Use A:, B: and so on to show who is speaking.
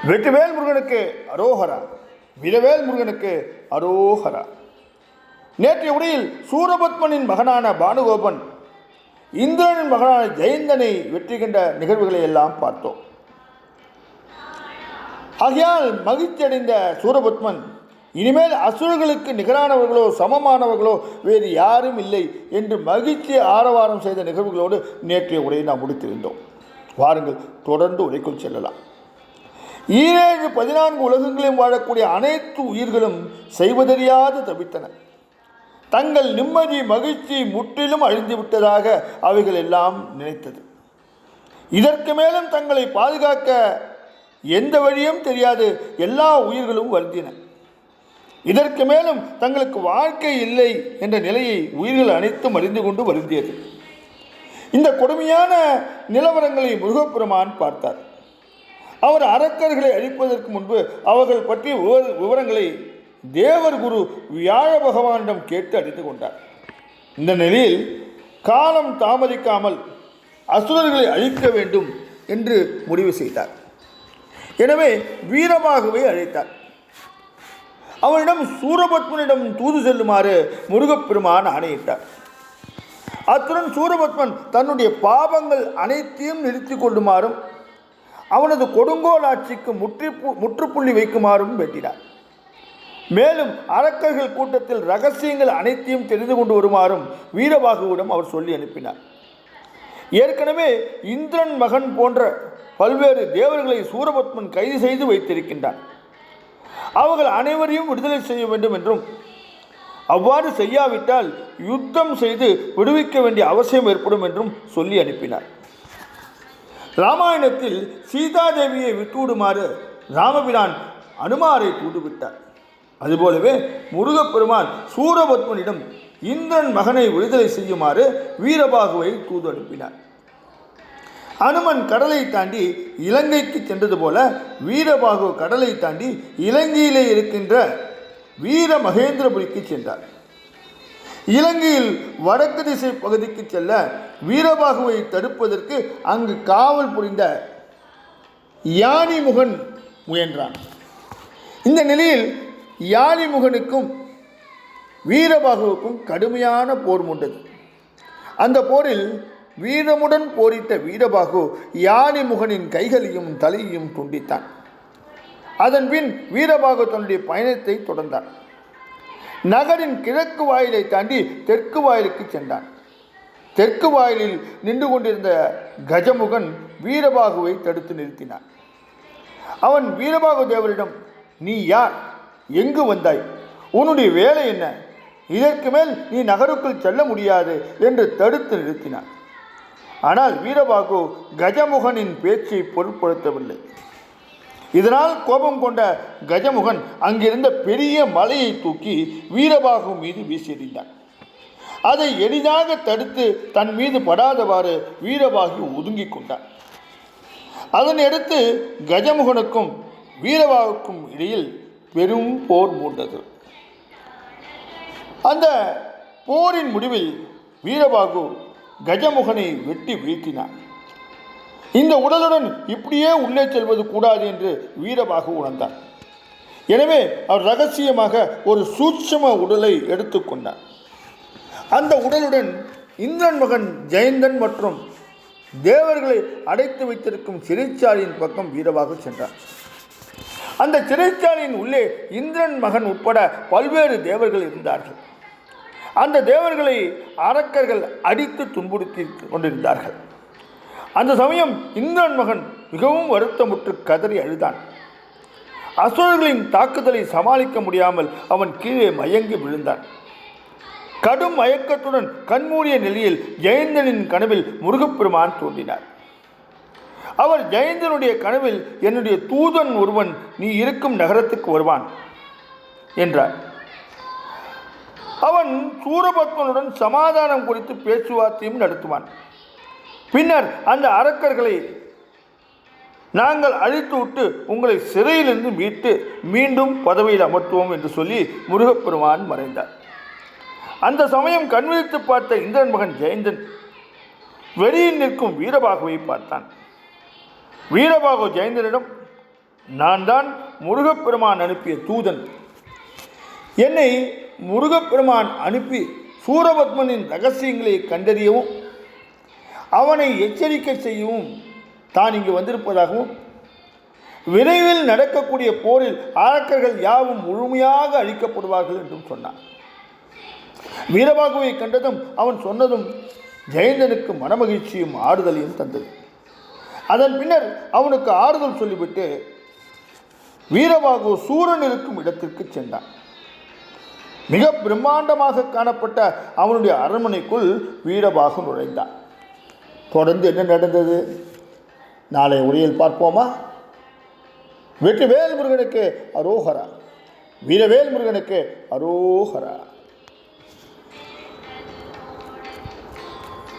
A: வெற்றிவேல் முருகனுக்கு அரோகரா, வீரவேல் முருகனுக்கு அரோகரா. நேற்றைய உரையில் சூரபத்மனின் மகனான பானுகோபன் இந்திரனின் மகனான ஜெயந்தனை வெற்றி கண்ட நிகழ்வுகளை எல்லாம் பார்த்தோம். ஆகையால் மகிழ்ச்சி அடைந்த சூரபத்மன் இனிமேல் அசுரர்களுக்கு நிகரானவர்களோ சமமானவர்களோ வேறு யாரும் இல்லை என்று மகிழ்ச்சி ஆரவாரம் செய்த நிகழ்வுகளோடு நேற்றைய உரையை நாம் முடித்திருந்தோம். வாருங்கள், தொடர்ந்து உரைக்குள் செல்லலாம். 14 உலகங்களையும் வாழக்கூடிய அனைத்து உயிர்களும் செய்வதறியாது தவித்தன. தங்கள் நிம்மதி மகிழ்ச்சி முற்றிலும் அழிந்துவிட்டதாக அவைகள் எல்லாம் நினைத்தது. இதற்கு மேலும் தங்களை பாதுகாக்க எந்த வழியும் தெரியாது எல்லா உயிர்களும் வருந்தின. இதற்கு மேலும் தங்களுக்கு வாழ்க்கை இல்லை என்ற நிலையை உயிர்கள் அனைத்தும் அறிந்து கொண்டு வருந்தியது. இந்த கொடுமையான நிலவரங்களை முருகப்பெருமான் பார்த்தார். அவர் அரக்கர்களை அழிப்பதற்கு முன்பு அவர்கள் பற்றிய விவரங்களை தேவர் குரு வியாழ பகவானிடம் கேட்டு அறிந்து கொண்டார். இந்த நிலையில் காலம் தாமதிக்காமல் அசுரர்களை அழிக்க வேண்டும் என்று முடிவு செய்தார். எனவே வீரபாகுவை அழைத்தார். அவனிடம் சூரபத்மனிடம் தூது செல்லுமாறு முருகப்பெருமான் ஆணையிட்டார். அத்துடன் சூரபத்மன் தன்னுடைய பாவங்கள் அனைத்தையும் நிறுத்தி கொள்ளுமாறும் அவனது கொடுங்கோல் ஆட்சிக்கு முற்றுப்புள்ளி வைக்குமாறும் வேண்டினார். மேலும் அரக்கர்கள் கூட்டத்தில் இரகசியங்கள் அனைத்தையும் தெரிந்து கொண்டு வருமாறும் வீரபாகுவிடம் அவர் சொல்லி அனுப்பினார். ஏற்கனவே இந்திரன் மகன் போன்ற பல்வேறு தேவர்களை சூரபத்மன் கைது செய்து வைத்திருக்கின்றார். அவர்கள் அனைவரையும் விடுதலை செய்ய வேண்டும் என்றும் அவ்வாறு செய்யாவிட்டால் யுத்தம் செய்து விடுவிக்க வேண்டிய அவசியம் ஏற்படும் என்றும் சொல்லி அனுப்பினார். ராமாயணத்தில் சீதாதேவியை விட்டுவிடுமாறு ராமபிரான் அனுமாரை தூதுவிட்டார். அதுபோலவே முருகப்பெருமான் சூரபத்மனிடம் இந்திரன் மகனை விடுதலை செய்யுமாறு வீரபாகுவை தூது அனுப்பினார். அனுமன் கடலை தாண்டி இலங்கைக்கு சென்றது போல வீரபாகு கடலை தாண்டி இலங்கையிலே இருக்கின்ற வீர மகேந்திரபுரிக்கு சென்றார். இலங்கையில் வடக்கு திசை பகுதிக்கு செல்ல வீரபாகுவை தடுப்பதற்கு அங்கு காவல் புரிந்த யானிமுகன் முயன்றான். இந்த நிலையில் யானிமுகனுக்கும் வீரபாகுவுக்கும் கடுமையான போர் மூண்டது. அந்த போரில் வீரமுடன் போரிட்ட வீரபாகு யானிமுகனின் கைகளையும் தலையையும் துண்டித்தான். அதன் பின் வீரபாகு தன்னுடைய பயணத்தை தொடர்ந்தார். நகரின் கிழக்கு வாயிலை தாண்டி தெற்கு வாயிலுக்கு சென்றான். தெற்கு வாயிலில் நின்று கொண்டிருந்த கஜமுகன் வீரபாகுவை தடுத்து நிறுத்தினான். அவன் வீரபாகு தேவரிடம், நீ யார், எங்கு வந்தாய், உன்னுடைய வேலை என்ன, இதற்கு மேல் நீ நகருக்குள் செல்ல முடியாது என்று தடுத்து நிறுத்தினான். ஆனால் வீரபாகு கஜமுகனின் பேச்சை பொருட்படுத்தவில்லை. இதனால் கோபம் கொண்ட கஜமுகன் அங்கிருந்த பெரிய மலையை தூக்கி வீரபாகு மீது வீசியெறிந்தான். அதை எளிதாக தடுத்து தன் மீது படாதவாறு வீரபாகு ஒதுங்கிக் கொண்டான். அதனையடுத்து கஜமுகனுக்கும் வீரபாகுக்கும் இடையில் பெரும் போர் மூண்டது. அந்த போரின் முடிவில் வீரபாகு கஜமுகனை வெட்டி வீழ்த்தினான். இந்த உடலுடன் இப்படியே உள்ளே செல்வது கூடாது என்று வீரபாகு உணர்ந்தார். எனவே அவர் ரகசியமாக ஒரு சூட்சும உடலை எடுத்துக்கொண்டார். அந்த உடலுடன் இந்திரன் மகன் ஜெயந்தன் மற்றும் தேவர்களை அடைத்து வைத்திருக்கும் சிறைச்சாலையின் பக்கம் வீரபாகு சென்றார். அந்த சிறைச்சாலையின் உள்ளே இந்திரன் மகன் உட்பட பல்வேறு தேவர்கள் இருந்தார்கள். அந்த தேவர்களை அரக்கர்கள் அடித்து துன்புறுத்தி கொண்டிருந்தார்கள். அந்த சமயம் இந்திரன் மகன் மிகவும் வருத்தமுற்று கதறி அழுதான். அசுரர்களின் தாக்குதலை சமாளிக்க முடியாமல் அவன் கீழே மயங்கி விழுந்தான். கடும் மயக்கத்துடன் கண்மூடிய நிலையில் ஜெயந்தனின் கனவில் முருகப்பெருமான் தோன்றினார். அவர் ஜெயந்தனுடைய கனவில், என்னுடைய தூதன் ஒருவன் நீ இருக்கும் நகரத்துக்கு வருவான் என்றார். அவன் சூரபத்மனுடன் சமாதானம் குறித்து பேச்சுவார்த்தையும் நடத்துவான். பின்னர் அந்த அரக்கர்களை நாங்கள் அழித்து விட்டு உங்களை சிறையிலிருந்து மீட்டு மீண்டும் பதவியில் அமர்த்துவோம் என்று சொல்லி முருகப்பெருமான் மறைந்தார். அந்த சமயம் கண்விழித்து பார்த்த இந்திரன் மகன் ஜெயந்தன் வெளியில் நிற்கும் வீரபாகுவை பார்த்தான். வீரபாகு ஜெயந்தனிடம், நான் தான் முருகப்பெருமான் அனுப்பிய தூதன். என்னை முருகப்பெருமான் அனுப்பி சூரபத்மனின் ரகசியங்களை கண்டறியவும் அவனை எச்சரிக்கை செய்யவும் தான் இங்கு வந்திருப்பதாகவும் விரைவில் நடக்கக்கூடிய போரில் அரக்கர்கள் யாவும் முழுமையாக அழிக்கப்படுவார்கள் என்றும் சொன்னான். வீரபாகுவை கண்டதும் அவன் சொன்னதும் ஜெயந்தனுக்கு மனமகிழ்ச்சியும் ஆறுதலையும் தந்தது. அதன் பின்னர் அவனுக்கு ஆறுதல் சொல்லிவிட்டு வீரபாகு சூரன் இருக்கும் இடத்திற்கு சென்றான். மிக பிரம்மாண்டமாக காணப்பட்ட அவனுடைய அரண்மனைக்குள் வீரபாகு நுழைந்தான். தொடர்ந்து என்ன நடந்தது நாளை உரையில் பார்ப்போமா? வெற்றிவேல் முருகனுக்கு அரோகரா. வீரவேல் முருகனுக்கு அரோகரா.